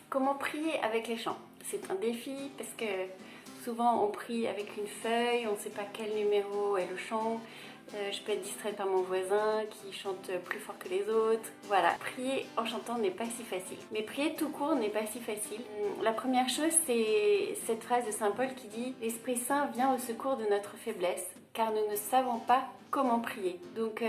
Comment prier avec les chants? C'est un défi parce que souvent on prie avec une feuille, on ne sait pas quel numéro est le chant. Je peux être distraite par mon voisin qui chante plus fort que les autres. Voilà, prier en chantant n'est pas si facile. Mais prier tout court n'est pas si facile. La première chose, c'est cette phrase de Saint Paul qui dit « L'Esprit Saint vient au secours de notre faiblesse, car nous ne savons pas comment prier ». Donc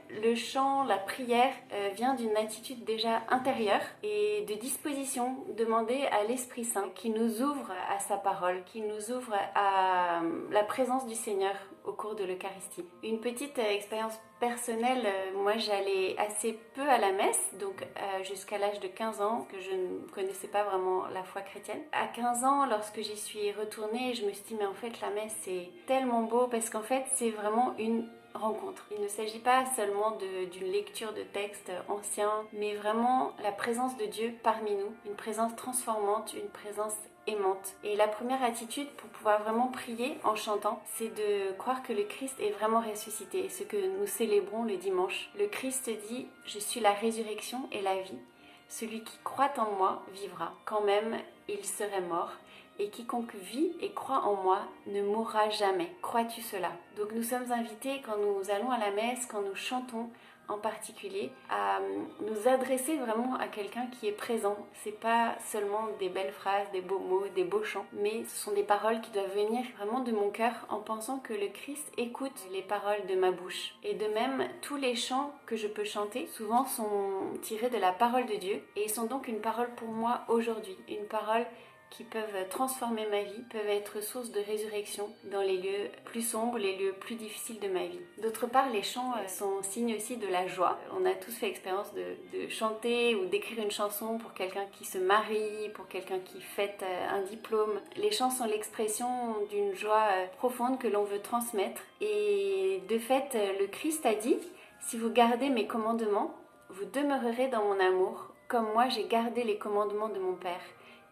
le chant, la prière vient d'une attitude déjà intérieure et de disposition. Demander à l'Esprit Saint qui nous ouvre à sa parole, qui nous ouvre à la présence du Seigneur au cours de l'Eucharistie. Une petite expérience personnelle, moi j'allais assez peu à la messe, donc jusqu'à l'âge de 15 ans, que je ne connaissais pas vraiment la foi chrétienne. À 15 ans, lorsque j'y suis retournée, je me suis dit mais en fait la messe c'est tellement beau parce qu'en fait c'est vraiment une rencontre. Il ne s'agit pas seulement d'une lecture de textes anciens, mais vraiment la présence de Dieu parmi nous, une présence transformante, une présence aimante. Et la première attitude pour pouvoir vraiment prier en chantant, c'est de croire que le Christ est vraiment ressuscité, ce que nous célébrons le dimanche. Le Christ dit « Je suis la résurrection et la vie. Celui qui croit en moi vivra, quand même il serait mort. Et quiconque vit et croit en moi ne mourra jamais. Crois-tu cela ?» Donc nous sommes invités, quand nous allons à la messe, quand nous chantons en particulier, à nous adresser vraiment à quelqu'un qui est présent. C'est pas seulement des belles phrases, des beaux mots, des beaux chants, mais ce sont des paroles qui doivent venir vraiment de mon cœur en pensant que le Christ écoute les paroles de ma bouche. Et de même, tous les chants que je peux chanter souvent sont tirés de la parole de Dieu et sont donc une parole pour moi aujourd'hui, une parole qui peuvent transformer ma vie, peuvent être source de résurrection dans les lieux plus sombres, les lieux plus difficiles de ma vie. D'autre part, les chants sont signe aussi de la joie. On a tous fait l'expérience de chanter ou d'écrire une chanson pour quelqu'un qui se marie, pour quelqu'un qui fête un diplôme. Les chants sont l'expression d'une joie profonde que l'on veut transmettre. Et de fait, le Christ a dit « Si vous gardez mes commandements, vous demeurerez dans mon amour, comme moi j'ai gardé les commandements de mon Père. »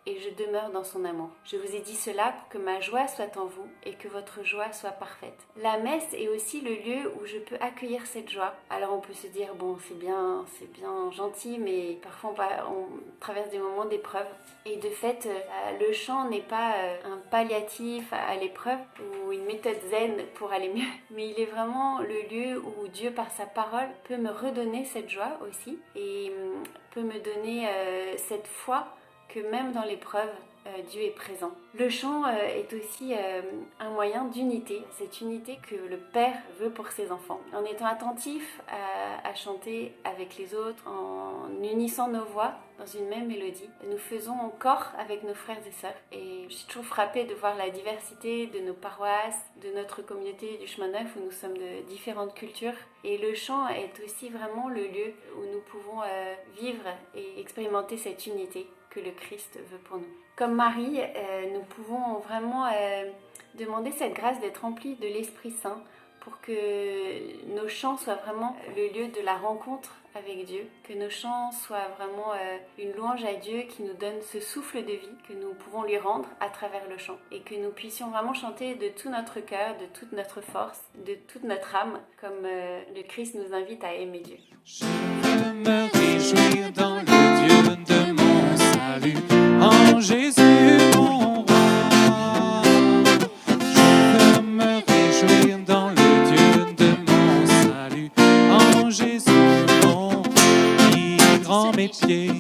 Et je demeure dans son amour. Je vous ai dit cela pour que ma joie soit en vous et que votre joie soit parfaite. La messe est aussi le lieu où je peux accueillir cette joie. Alors on peut se dire, bon, c'est bien gentil, mais parfois on traverse des moments d'épreuve. Et de fait, le chant n'est pas un palliatif à l'épreuve ou une méthode zen pour aller mieux, mais il est vraiment le lieu où Dieu, par sa parole, peut me redonner cette joie aussi et peut me donner cette foi que même dans l'épreuve, Dieu est présent. Le chant est aussi un moyen d'unité, cette unité que le Père veut pour ses enfants. En étant attentif à chanter avec les autres, en unissant nos voix dans une même mélodie, nous faisons corps avec nos frères et sœurs. Et je suis toujours frappée de voir la diversité de nos paroisses, de notre communauté du Chemin Neuf où nous sommes de différentes cultures. Et le chant est aussi vraiment le lieu où nous pouvons vivre et expérimenter cette unité que le Christ veut pour nous. Comme Marie, nous pouvons vraiment demander cette grâce d'être remplis de l'Esprit Saint pour que nos chants soient vraiment le lieu de la rencontre avec Dieu, que nos chants soient vraiment une louange à Dieu qui nous donne ce souffle de vie que nous pouvons lui rendre à travers le chant et que nous puissions vraiment chanter de tout notre cœur, de toute notre force, de toute notre âme, comme le Christ nous invite à aimer Dieu. Je veux me réjouir dans le Dieu de mon salut, en Jésus mon roi. Je veux me réjouir dans le Dieu de mon salut, en Jésus mon qui rend mes pieds